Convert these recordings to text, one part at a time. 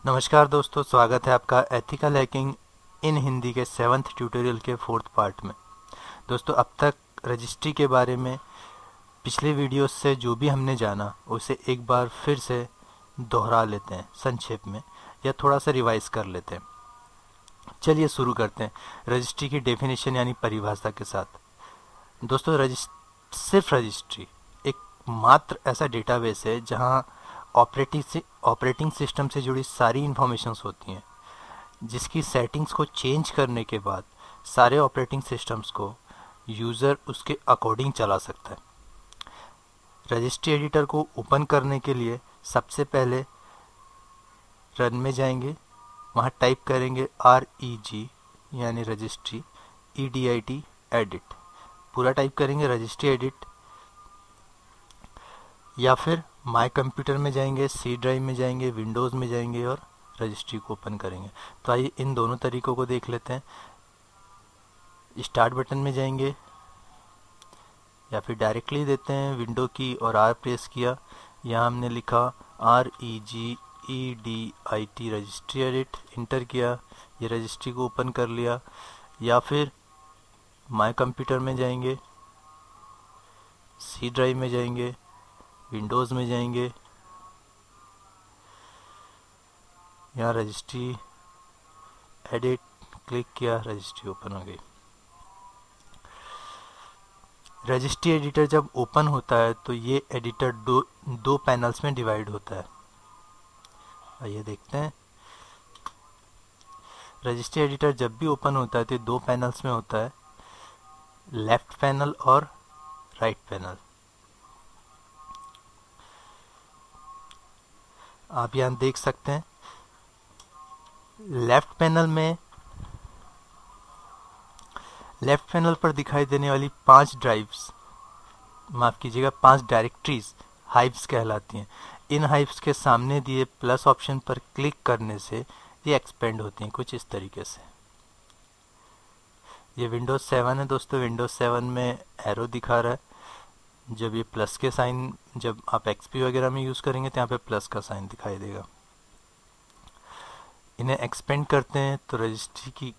नमस्कार दोस्तों, स्वागत है आपका एथिकल हैकिंग इन हिंदी के 7th ट्यूटोरियल के 4th पार्ट में। दोस्तों, अब तक रजिस्ट्री के बारे में पिछले वीडियो से जो भी हमने जाना उसे एक बार फिर से दोहरा लेते हैं संक्षेप में, या थोड़ा सा रिवाइज कर लेते हैं। चलिए शुरू करते हैं रजिस्ट्री की डेफिनेशन यानी परिभाषा के साथ। दोस्तों, सिर्फ रजिस्ट्री एक मात्र ऐसा डेटाबेस है जहां ऑपरेटिंग सिस्टम से जुड़ी सारी इंफॉर्मेशंस होती हैं, जिसकी सेटिंग्स को चेंज करने के बाद सारे ऑपरेटिंग सिस्टम्स को यूज़र उसके अकॉर्डिंग चला सकता है। रजिस्ट्री एडिटर को ओपन करने के लिए सबसे पहले रन में जाएंगे, वहाँ टाइप करेंगे REG यानी रजिस्ट्री, EDIT एडिट, पूरा टाइप करेंगे रजिस्ट्री एडिट, या फिर माय कंप्यूटर में जाएंगे, सी ड्राइव में जाएंगे, विंडोज़ में जाएंगे और रजिस्ट्री को ओपन करेंगे। तो आइए इन दोनों तरीकों को देख लेते हैं। स्टार्ट बटन में जाएंगे या फिर डायरेक्टली देते हैं विंडो की और R प्रेस किया, यहाँ हमने लिखा REG EDIT registry edit, inter किया, ये रजिस्ट्री को ओपन कर लिया। या फिर माय कंप्यूटर में जाएंगे, सी ड्राइव में जाएंगे, विंडोज़ में जाएंगे, यहाँ रजिस्ट्री एडिट क्लिक किया, रजिस्ट्री ओपन हो गई। रजिस्ट्री एडिटर जब ओपन होता है तो ये एडिटर दो पैनल्स में डिवाइड होता है। आइए देखते हैं। रजिस्ट्री एडिटर जब भी ओपन होता है तो दो पैनल्स में होता है, लेफ्ट पैनल और राइट पैनल। आप यहाँ देख सकते हैं लेफ्ट पैनल पर दिखाई देने वाली 5 ड्राइव्स, माफ कीजिएगा 5 डायरेक्टरीज हाइव्स कहलाती हैं। इन हाइव्स के सामने दिए प्लस ऑप्शन पर क्लिक करने से ये एक्सपेंड होती हैं कुछ इस तरीके से। ये विंडोज 7 है दोस्तों, विंडोज 7 में एरो दिखा रहा है। जब ये प्लस के साइन, जब आप XP वगैरह में यूज़ करेंगे तो यहाँ पे प्लस का साइन दिखाई देगा। इन्हें एक्सपेंड करते हैं तो रजिस्ट्री की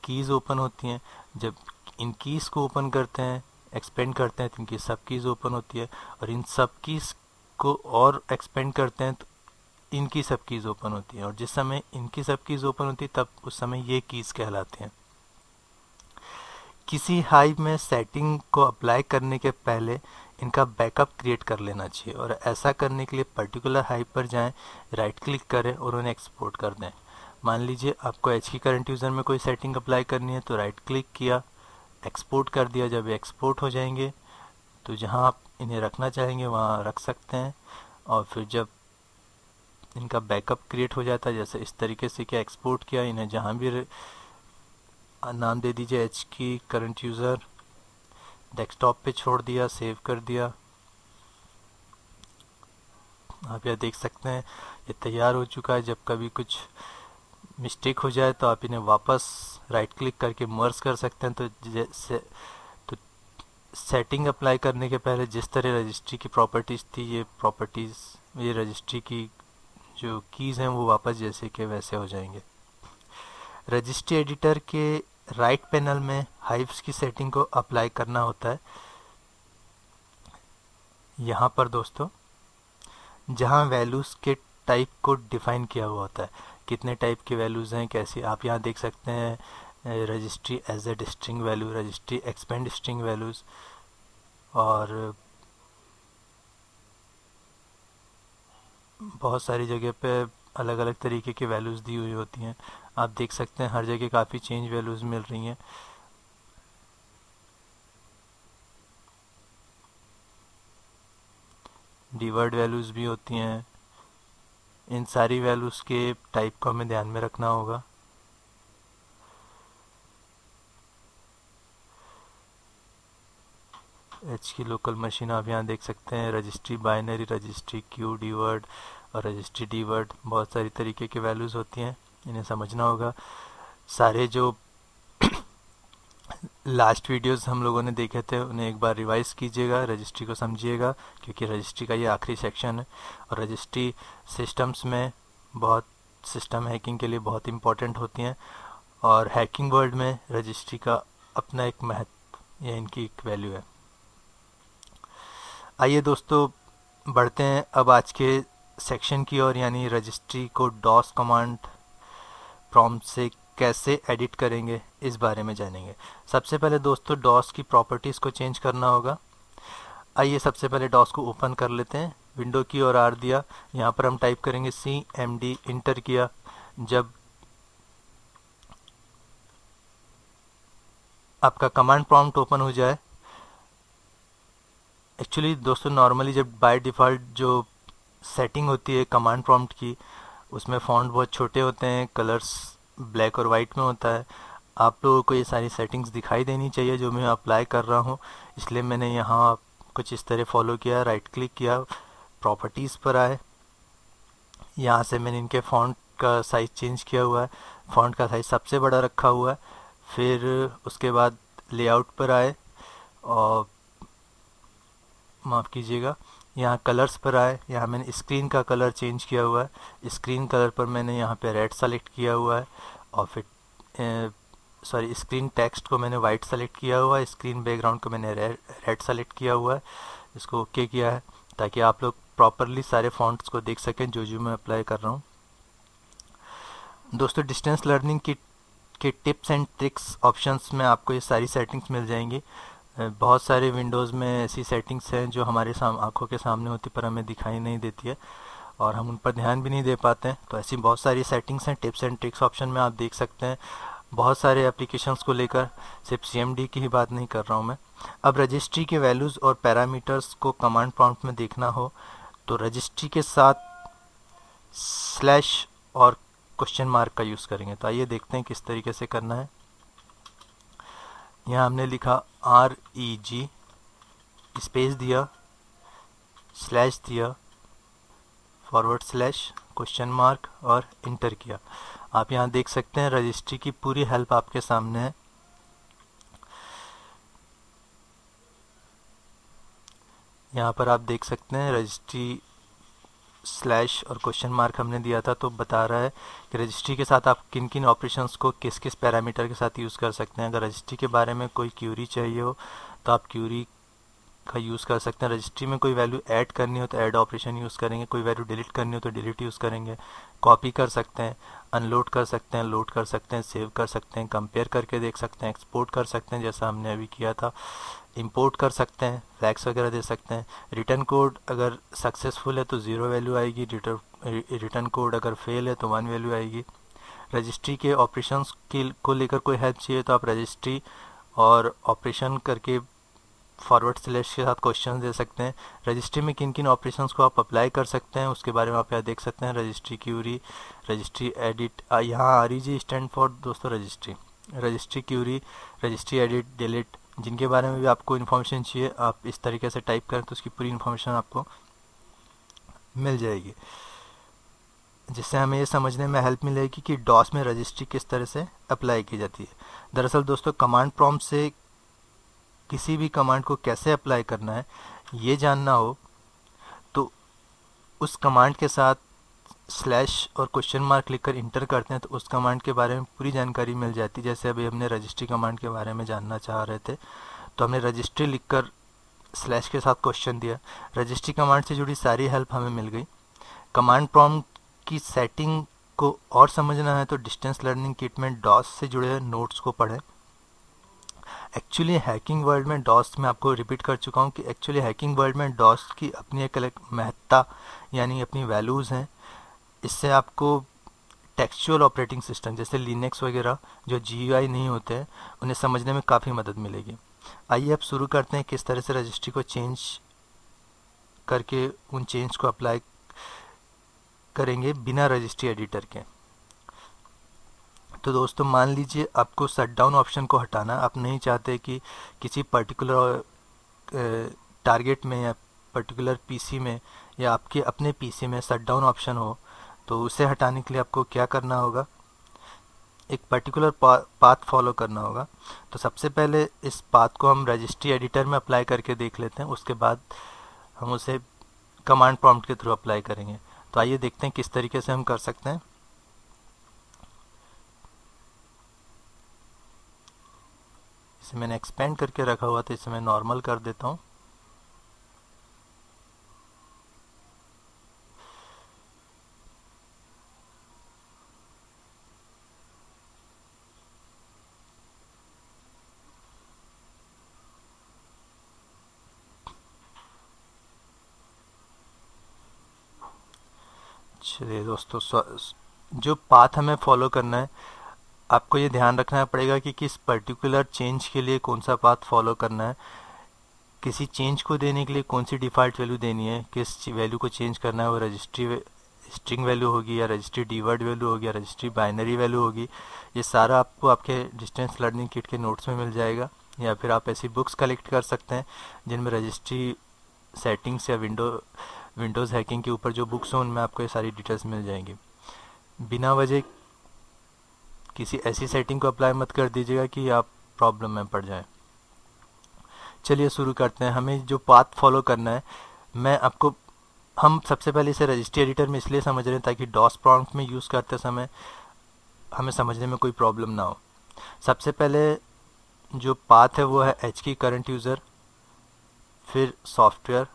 कीज़ ओपन होती हैं। जब इन कीज़ को ओपन करते हैं, एक्सपेंड करते हैं तो इनकी सब कीज़ ओपन होती है, और इन सब कीज़ को और एक्सपेंड करते हैं तो इनकी सब कीज़ ओपन होती है। और जिस समय इनकी सब कीज़ ओपन होती है तब उस समय ये कीज़ कहलाती हैं। किसी हाइव में सेटिंग को अप्लाई करने के पहले इनका बैकअप क्रिएट कर लेना चाहिए, और ऐसा करने के लिए पर्टिकुलर हाइव पर जाएं, राइट क्लिक करें और उन्हें एक्सपोर्ट कर दें। मान लीजिए आपको एच की करंट यूज़र में कोई सेटिंग अप्लाई करनी है तो राइट क्लिक किया, एक्सपोर्ट कर दिया। जब एक्सपोर्ट हो जाएंगे तो जहां आप इन्हें रखना चाहेंगे वहां रख सकते हैं। और फिर जब इनका बैकअप क्रिएट हो जाता है, जैसे इस तरीके से क्या एक्सपोर्ट किया, इन्हें जहां भी नाम दे दीजिए H key current user, desktop पे छोड़ दिया, सेव कर दिया। आप यह देख सकते हैं ये तैयार हो चुका है। जब कभी कुछ मिस्टेक हो जाए तो आप इन्हें वापस राइट क्लिक करके मर्ज कर सकते हैं। तो सेटिंग अप्लाई करने के पहले जिस तरह रजिस्ट्री की प्रॉपर्टीज़ थी, ये रजिस्ट्री की जो कीज़ हैं वो वापस जैसे के वैसे हो जाएंगे। रजिस्ट्री एडिटर के राइट पैनल में हाइव्स की सेटिंग को अप्लाई करना होता है। यहाँ पर दोस्तों जहाँ वैल्यूज़ के टाइप को डिफाइन किया हुआ होता है, कितने टाइप के वैल्यूज़ हैं कैसे, आप यहाँ देख सकते हैं registry as a string value, registry expand string values, और बहुत सारी जगह पे अलग अलग तरीके की वैल्यूज़ दी हुई होती हैं। आप देख सकते हैं हर जगह काफ़ी चेंज वैल्यूज़ मिल रही हैं। डीवर्ड वैल्यूज़ भी होती हैं। इन सारी वैल्यूज़ के टाइप को हमें ध्यान में रखना होगा। एच की लोकल मशीन आप यहाँ देख सकते हैं, रजिस्ट्री बाइनरी, रजिस्ट्री क्यू डीवर्ड और रजिस्ट्री डीवर्ड, बहुत सारी तरीके की वैल्यूज़ होती हैं, इन्हें समझना होगा। सारे जो लास्ट वीडियोस हम लोगों ने देखे थे उन्हें एक बार रिवाइज कीजिएगा, रजिस्ट्री को समझिएगा, क्योंकि रजिस्ट्री का ये आखिरी सेक्शन है और रजिस्ट्री सिस्टम्स में बहुत सिस्टम हैकिंग के लिए बहुत इंपॉर्टेंट होती हैं और हैकिंग वर्ल्ड में रजिस्ट्री का अपना एक महत्व या इनकी एक वैल्यू है। आइए दोस्तों बढ़ते हैं अब आज के सेक्शन की ओर, यानी रजिस्ट्री को डॉस कमांड प्रॉम्प्ट से कैसे एडिट करेंगे इस बारे में जानेंगे। सबसे पहले दोस्तों डॉस की प्रॉपर्टीज़ को चेंज करना होगा। आइए सबसे पहले डॉस को ओपन कर लेते हैं, विंडो की और आर दिया, यहाँ पर हम टाइप करेंगे CMD, इंटर किया। जब आपका कमांड प्रॉम्प्ट ओपन हो जाए, एक्चुअली दोस्तों नॉर्मली जब बाय डिफ़ॉल्ट जो सेटिंग होती है कमांड प्रॉम्प्ट की, उसमें फ़ॉन्ट बहुत छोटे होते हैं, कलर्स ब्लैक और वाइट में होता है। आप लोगों को ये सारी सेटिंग्स दिखाई देनी चाहिए जो मैं अप्लाई कर रहा हूँ, इसलिए मैंने यहाँ कुछ इस तरह फॉलो किया। राइट क्लिक किया, प्रॉपर्टीज़ पर आए, यहाँ से मैंने इनके फ़ॉन्ट का साइज़ चेंज किया हुआ है, फ़ॉन्ट का साइज़ सबसे बड़ा रखा हुआ है। फिर उसके बाद लेआउट पर आए और माफ़ कीजिएगा, यहाँ कलर्स पर आए, यहाँ मैंने स्क्रीन का कलर चेंज किया हुआ है। स्क्रीन कलर पर मैंने यहाँ पे रेड सेलेक्ट किया हुआ है और फिर स्क्रीन टेक्स्ट को मैंने वाइट सेलेक्ट किया हुआ है, स्क्रीन बैकग्राउंड को मैंने रेड सेलेक्ट किया हुआ है। इसको ओके किया है ताकि आप लोग प्रॉपरली सारे फॉन्ट्स को देख सकें जो मैं अप्लाई कर रहा हूँ। दोस्तों डिस्टेंस लर्निंग के टिप्स एंड ट्रिक्स ऑप्शंस में आपको ये सारी सेटिंग्स मिल जाएंगी। बहुत सारे विंडोज़ में ऐसी सेटिंग्स हैं जो हमारे आंखों के सामने होती पर हमें दिखाई नहीं देती है और हम उन पर ध्यान भी नहीं दे पाते हैं। तो ऐसी बहुत सारी सेटिंग्स हैं, टिप्स एंड ट्रिक्स ऑप्शन में आप देख सकते हैं। बहुत सारे एप्लीकेशंस को लेकर, सिर्फ CMD की ही बात नहीं कर रहा हूँ मैं। अब रजिस्ट्री के वैल्यूज़ और पैरामीटर्स को कमांड प्रॉम्प्ट में देखना हो तो रजिस्ट्री के साथ स्लैश और क्वेश्चन मार्क का यूज़ करेंगे। तो आइए देखते हैं किस तरीके से करना है। यहाँ हमने लिखा REG, स्पेस दिया, स्लैश दिया, फॉरवर्ड स्लैश, क्वेश्चन मार्क और इंटर किया। आप यहाँ देख सकते हैं रजिस्ट्री की पूरी हेल्प आपके सामने है। यहाँ पर आप देख सकते हैं रजिस्ट्री स्लैश और क्वेश्चन मार्क हमने दिया था, तो बता रहा है कि रजिस्ट्री के साथ आप किन किन ऑपरेशंस को किस किस पैरामीटर के साथ यूज़ कर सकते हैं। अगर रजिस्ट्री के बारे में कोई क्यूरी चाहिए हो तो आप क्यूरी का यूज़ कर सकते हैं। रजिस्ट्री में कोई वैल्यू ऐड करनी हो तो ऐड ऑपरेशन यूज़ करेंगे, कोई वैल्यू डिलीट करनी हो तो डिलीट यूज़ करेंगे। कॉपी कर सकते हैं, अनलोड कर सकते हैं, लोड कर सकते हैं, सेव कर सकते हैं, कंपेयर करके देख सकते हैं, एक्सपोर्ट कर सकते हैं जैसा हमने अभी किया था, इंपोर्ट कर सकते हैं, फ्लैग्स वगैरह दे सकते हैं। रिटर्न कोड अगर सक्सेसफुल है तो 0 वैल्यू आएगी, रिटर्न कोड अगर फेल है तो 1 वैल्यू आएगी। रजिस्ट्री के ऑपरेशंस को लेकर कोई हेल्प चाहिए तो आप रजिस्ट्री और ऑपरेशन करके फॉरवर्ड स्लैश के साथ क्वेश्चन दे सकते हैं। रजिस्ट्री में किन किन ऑपरेशंस को आप अप्लाई कर सकते हैं उसके बारे में आप यहाँ देख सकते हैं। रजिस्ट्री क्यूरी, रजिस्ट्री एडिट, यहाँ REG स्टैंड फॉर दोस्तों registry query, registry edit, delete, जिनके बारे में भी आपको इन्फॉर्मेशन चाहिए आप इस तरीके से टाइप करें तो उसकी पूरी इन्फॉर्मेशन आपको मिल जाएगी, जिससे हमें ये समझने में हेल्प मिलेगी कि डॉस में रजिस्ट्री किस तरह से अप्लाई की जाती है। दरअसल दोस्तों कमांड प्रॉम्प्ट से किसी भी कमांड को कैसे अप्लाई करना है ये जानना हो तो उस कमांड के साथ स्लैश और क्वेश्चन मार्क लिखकर इंटर करते हैं तो उस कमांड के बारे में पूरी जानकारी मिल जाती है। जैसे अभी हमने रजिस्ट्री कमांड के बारे में जानना चाह रहे थे तो हमने रजिस्ट्री लिखकर स्लैश के साथ क्वेश्चन दिया, रजिस्ट्री कमांड से जुड़ी सारी हेल्प हमें मिल गई। कमांड प्रॉम्प्ट की सेटिंग को और समझना है तो डिस्टेंस लर्निंग किट में डॉस से जुड़े नोट्स को पढ़ें। एक्चुअली हैकिंग वर्ल्ड में डॉस में आपको रिपीट कर चुका हूँ कि एक्चुअली हैकिंग वर्ल्ड में डॉस की अपनी एक अलग महत्ता यानी अपनी वैल्यूज़ हैं। इससे आपको टेक्सचुअल ऑपरेटिंग सिस्टम जैसे लिनक्स वगैरह जो GUI नहीं होते हैं उन्हें समझने में काफ़ी मदद मिलेगी। आइए अब शुरू करते हैं किस तरह से रजिस्ट्री को चेंज करके उन चेंज को अप्लाई करेंगे बिना रजिस्ट्री एडिटर के। तो दोस्तों मान लीजिए आपको शटडाउन ऑप्शन को हटाना, आप नहीं चाहते कि किसी पर्टिकुलर टारगेट में या पर्टिकुलर PC में या आपके अपने PC में शटडाउन ऑप्शन हो, तो उसे हटाने के लिए आपको क्या करना होगा, एक पर्टिकुलर पाथ फॉलो करना होगा। तो सबसे पहले इस पाथ को हम रजिस्ट्री एडिटर में अप्लाई करके देख लेते हैं, उसके बाद हम उसे कमांड प्रॉम्प्ट के थ्रू अप्लाई करेंगे। तो आइए देखते हैं किस तरीके से हम कर सकते हैं। इसे मैंने एक्सपेंड करके रखा हुआ था, इसे मैं नॉर्मल कर देता हूँ। चलिए दोस्तों, जो पाथ हमें फॉलो करना है, आपको ये ध्यान रखना पड़ेगा कि किस पर्टिकुलर चेंज के लिए कौन सा पाथ फॉलो करना है। किसी चेंज को देने के लिए कौन सी डिफ़ॉल्ट वैल्यू देनी है, किस वैल्यू को चेंज करना है, वो रजिस्ट्री स्ट्रिंग वैल्यू होगी या रजिस्ट्री डी-वर्ड वैल्यू होगी या रजिस्ट्री बाइनरी वैल्यू होगी। ये सारा आपको आपके डिस्टेंस लर्निंग किट के नोट्स में मिल जाएगा, या फिर आप ऐसी बुक्स कलेक्ट कर सकते हैं जिनमें रजिस्ट्री सेटिंग्स या विंडोज़ हैकिंग के ऊपर जो बुक्स हैं उनमें आपको ये सारी डिटेल्स मिल जाएंगी। बिना वजह किसी ऐसी सेटिंग को अप्लाई मत कर दीजिएगा कि आप प्रॉब्लम में पड़ जाएं। चलिए शुरू करते हैं। हमें जो पाथ फॉलो करना है, हम सबसे पहले इसे रजिस्ट्री एडिटर में इसलिए समझ रहे हैं ताकि डॉस प्रॉम्प्ट में यूज़ करते समय हमें समझने में कोई प्रॉब्लम ना हो। सबसे पहले जो पाथ है वो है एच की करंट यूज़र, फिर software,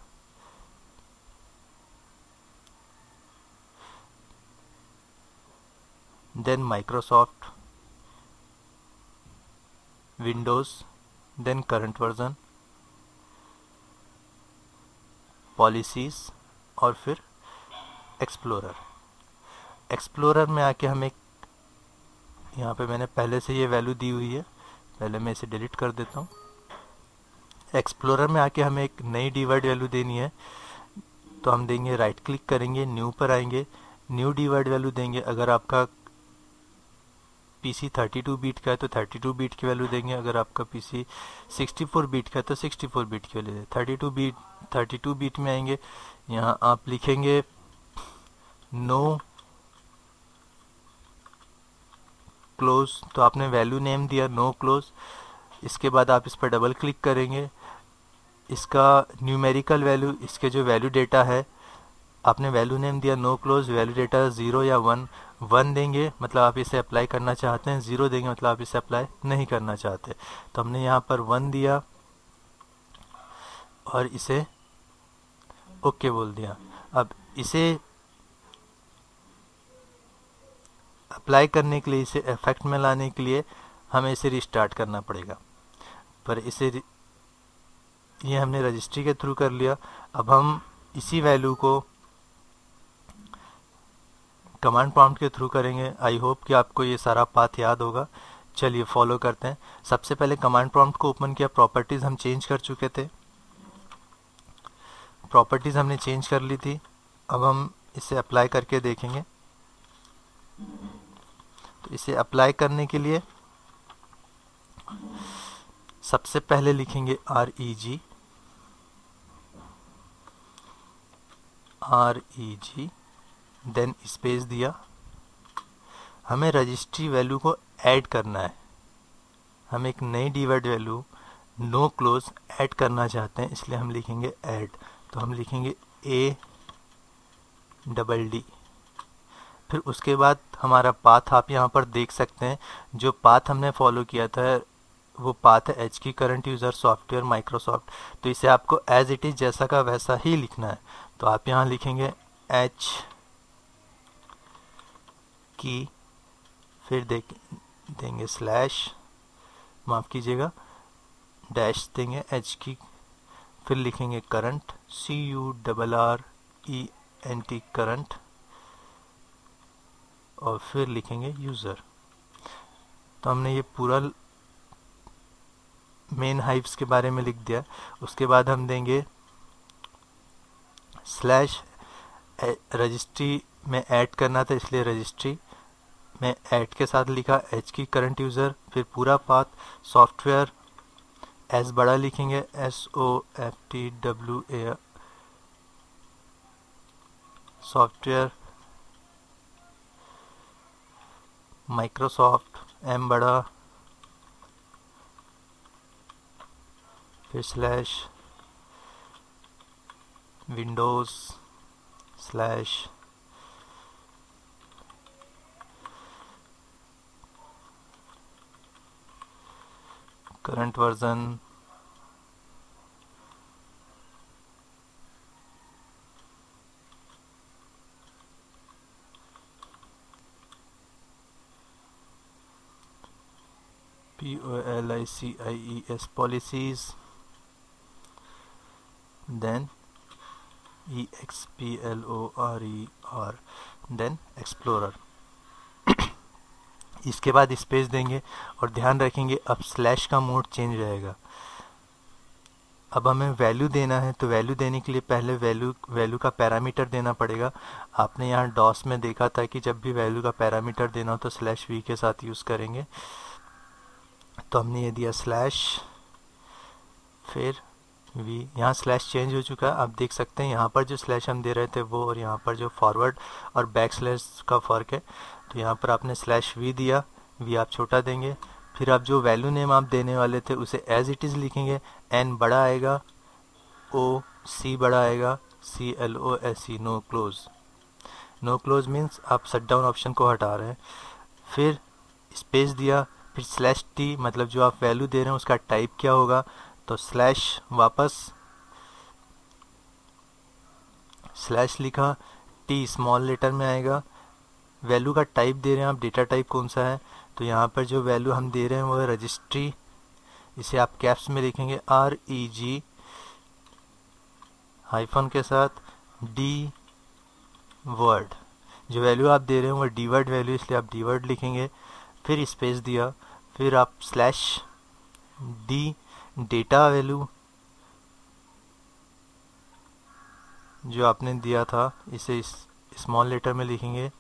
then Microsoft, Windows, then current version, policies और फिर एक्सप्लोरर। एक्सप्लोरर में आके हम यहाँ पे मैंने पहले से ये वैल्यू दी हुई है, पहले मैं इसे डिलीट कर देता हूँ। एक्सप्लोरर में आके हमें एक नई डी-वर्ड वैल्यू देनी है, तो हम देंगे, राइट क्लिक करेंगे, न्यू पर आएंगे, न्यू डी-वर्ड वैल्यू देंगे। अगर आपका पीसी 32 बीट का है तो 32 बीट की वैल्यू देंगे, अगर आपका पीसी 64 बीट का है तो 64 बीट की वैल्यू दें। 32 बीट में आएंगे, यहाँ आप लिखेंगे नो क्लोज, तो आपने वैल्यू नेम दिया नो क्लोज। इसके बाद आप इस पर डबल क्लिक करेंगे, इसका न्यूमेरिकल वैल्यू, इसके जो वैल्यू डेटा है, आपने वैल्यू नेम दिया नो क्लोज, वैल्यू डेटा 0 या 1 देंगे मतलब आप इसे अप्लाई करना चाहते हैं, 0 देंगे मतलब आप इसे अप्लाई नहीं करना चाहते। तो हमने यहाँ पर 1 दिया और इसे ओके बोल दिया। अब इसे अप्लाई करने के लिए, इसे इफेक्ट में लाने के लिए हमें इसे रिस्टार्ट करना पड़ेगा, पर ये हमने रजिस्ट्री के थ्रू कर लिया। अब हम इसी वैल्यू को कमांड प्रॉम्प्ट के थ्रू करेंगे। आई होप कि आपको ये सारा पाथ याद होगा। चलिए फॉलो करते हैं। सबसे पहले कमांड प्रॉम्प्ट को ओपन किया, प्रॉपर्टीज़ हम चेंज कर चुके थे, प्रॉपर्टीज़ हमने चेंज कर ली थी। अब हम इसे अप्लाई करके देखेंगे। तो इसे अप्लाई करने के लिए सबसे पहले लिखेंगे REG, देन स्पेस दिया। हमें रजिस्ट्री वैल्यू को ऐड करना है, हम एक नई dword value no close add करना चाहते हैं, इसलिए हम लिखेंगे ऐड। तो हम लिखेंगे ADD। फिर उसके बाद हमारा पाथ आप यहाँ पर देख सकते हैं। जो पाथ हमने फॉलो किया था वो पाथ है H key current user, software, Microsoft. तो इसे आपको एज इट इज़ जैसा का वैसा ही लिखना है। तो आप यहाँ लिखेंगे एच की, फिर देंगे स्लैश, माफ़ कीजिएगा, डैश देंगे एच की, फिर लिखेंगे करंट, CURRENT करंट, और फिर लिखेंगे यूज़र। तो हमने ये पूरा मेन हाइव्स के बारे में लिख दिया। उसके बाद हम देंगे स्लैश, रजिस्ट्री में ऐड करना था इसलिए रजिस्ट्री में ऐड के साथ लिखा एच की करंट यूज़र, फिर पूरा पाथ सॉफ्टवेयर, एस बड़ा लिखेंगे SOFTWARE, सॉफ्टवेयर, माइक्रोसॉफ्ट, एम बड़ा, फिर slash Windows, slash current version POLICIES policies, then EXPLORER, then explorer। इसके बाद स्पेस देंगे और ध्यान रखेंगे अब स्लैश का मोड चेंज रहेगा। अब हमें वैल्यू देना है, तो वैल्यू देने के लिए पहले वैल्यू का पैरामीटर देना पड़ेगा। आपने यहाँ डॉस में देखा था कि जब भी वैल्यू का पैरामीटर देना हो तो स्लैश वी के साथ यूज़ करेंगे। तो हमने ये दिया स्लैश फिर वी। यहाँ स्लैश चेंज हो चुका है, आप देख सकते हैं यहाँ पर जो स्लैश हम दे रहे थे वो और यहाँ पर जो फॉरवर्ड और बैक स्लैश का फ़र्क है। तो यहाँ पर आपने स्लैश वी दिया, वी आप छोटा देंगे। फिर आप जो वैल्यू नेम आप देने वाले थे उसे एज इट इज़ लिखेंगे। एन बड़ा आएगा, ओ सी बड़ा आएगा, CLOSE, no close. No close means आप शट डाउन ऑप्शन को हटा रहे हैं। फिर स्पेस दिया, फिर स्लैश टी, मतलब जो आप वैल्यू दे रहे हैं उसका टाइप क्या होगा। तो स्लैश वापस स्लैश लिखा, टी स्मॉल लेटर में आएगा। वैल्यू का टाइप दे रहे हैं आप, डेटा टाइप कौन सा है। तो यहाँ पर जो वैल्यू हम दे रहे हैं वो है रजिस्ट्री, इसे आप कैप्स में लिखेंगे REG हाइफन के साथ डी वर्ड। जो वैल्यू आप दे रहे हैं वो डी वर्ड वैल्यू, इसलिए आप डी वर्ड लिखेंगे। फिर स्पेस दिया, फिर आप स्लैश डी डेटा वैल्यू जो आपने दिया था इसे स्मॉल लेटर में लिखेंगे।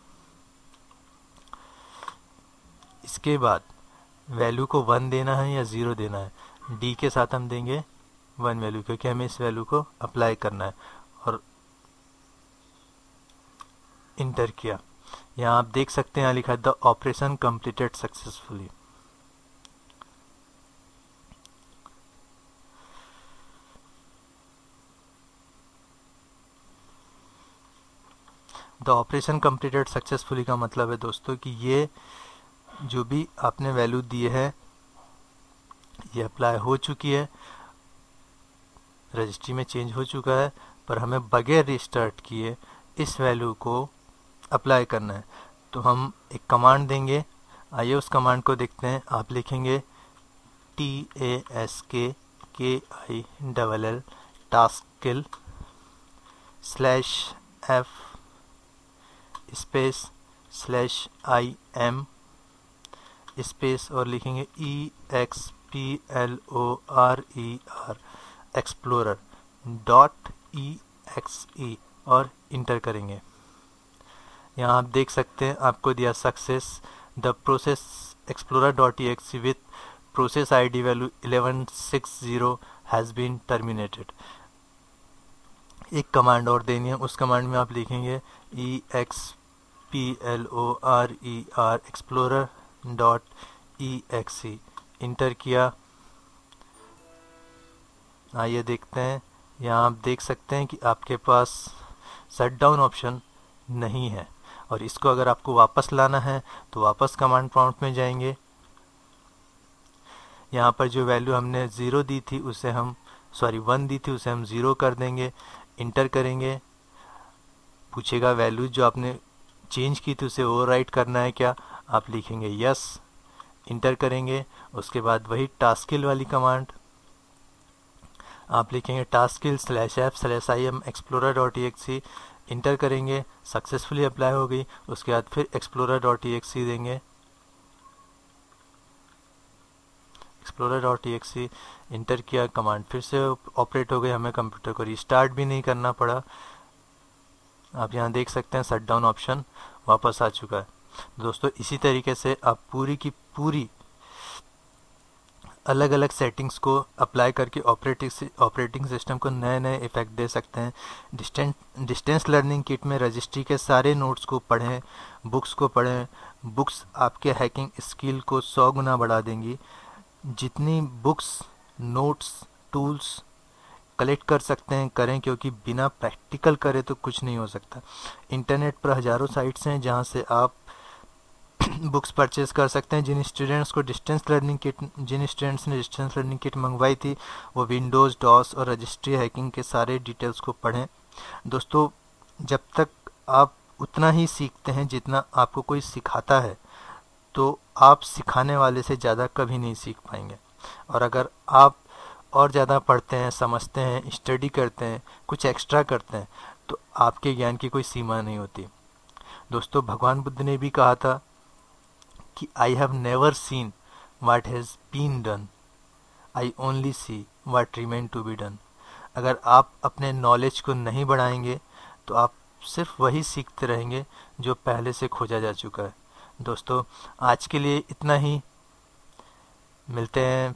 इसके बाद वैल्यू को 1 देना है या 0 देना है। डी के साथ हम देंगे 1 वैल्यू, क्योंकि हमें इस वैल्यू को अप्लाई करना है। और इंटर किया। यहाँ आप देख सकते हैं यहाँ लिखा है the operation completed successfully. The operation completed successfully का मतलब है दोस्तों कि ये जो भी आपने वैल्यू दी है ये अप्लाई हो चुकी है, रजिस्ट्री में चेंज हो चुका है, पर हमें बगैर रिस्टार्ट किए इस वैल्यू को अप्लाई करना है। तो हम एक कमांड देंगे, आइए उस कमांड को देखते हैं। आप लिखेंगे TASKKILL टास्किल /F space /IM space और लिखेंगे EXPLORER explorer.exe और इंटर करेंगे। यहाँ आप देख सकते हैं आपको दिया success the process explorer.exe with process ID value 1160 has been terminated. एक कमांड और देनी है, उस कमांड में आप लिखेंगे EXPLORER explorer.exe इंटर किया। आइए देखते हैं, यहाँ आप देख सकते हैं कि आपके पास शट डाउन ऑप्शन नहीं है। और इसको अगर आपको वापस लाना है तो वापस कमांड प्रॉम्प्ट में जाएंगे। यहाँ पर जो वैल्यू हमने 0 दी थी उसे हम 1 दी थी उसे हम 0 कर देंगे। इंटर करेंगे, पूछेगा वैल्यू जो आपने चेंज की थी उसे ओवरराइट करना है क्या, आप लिखेंगे यस। इंटर करेंगे, उसके बाद वही टास्किल वाली कमांड आप लिखेंगे टास्किल /F/IM explorer.exe इंटर करेंगे, सक्सेसफुली अप्लाई हो गई। उसके बाद फिर explorer.exe देंगे, explorer.exe इंटर किया, कमांड फिर से ऑपरेट हो गई, हमें कंप्यूटर को रिस्टार्ट भी नहीं करना पड़ा। आप यहाँ देख सकते हैं शट डाउन ऑप्शन वापस आ चुका है। दोस्तों इसी तरीके से आप पूरी की पूरी अलग अलग सेटिंग्स को अप्लाई करके ऑपरेटिंग सिस्टम को नए नए इफ़ेक्ट दे सकते हैं। डिस्टेंस लर्निंग किट में रजिस्ट्री के सारे नोट्स को पढ़ें, बुक्स को पढ़ें। बुक्स आपके हैकिंग स्किल को 100 गुना बढ़ा देंगी। जितनी बुक्स, नोट्स, टूल्स कलेक्ट कर सकते हैं करें, क्योंकि बिना प्रैक्टिकल करे तो कुछ नहीं हो सकता। इंटरनेट पर हज़ारों साइट्स हैं जहां से आप बुक्स परचेज कर सकते हैं। जिन स्टूडेंट्स ने डिस्टेंस लर्निंग किट मंगवाई थी वो विंडोज़, डॉस और रजिस्ट्री हैकिंग के सारे डिटेल्स को पढ़ें। दोस्तों, जब तक आप उतना ही सीखते हैं जितना आपको कोई सिखाता है, तो आप सिखाने वाले से ज़्यादा कभी नहीं सीख पाएंगे। और अगर आप और ज़्यादा पढ़ते हैं, समझते हैं, स्टडी करते हैं, कुछ एक्स्ट्रा करते हैं, तो आपके ज्ञान की कोई सीमा नहीं होती। दोस्तों, भगवान बुद्ध ने भी कहा था कि I have never seen what has been done, I only see what remain to be done. अगर आप अपने नॉलेज को नहीं बढ़ाएंगे तो आप सिर्फ वही सीखते रहेंगे जो पहले से खोजा जा चुका है। दोस्तों, आज के लिए इतना ही। मिलते हैं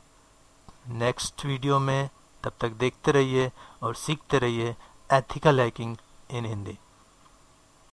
नेक्स्ट वीडियो में। तब तक देखते रहिए और सीखते रहिए एथिकल हैकिंग इन हिंदी।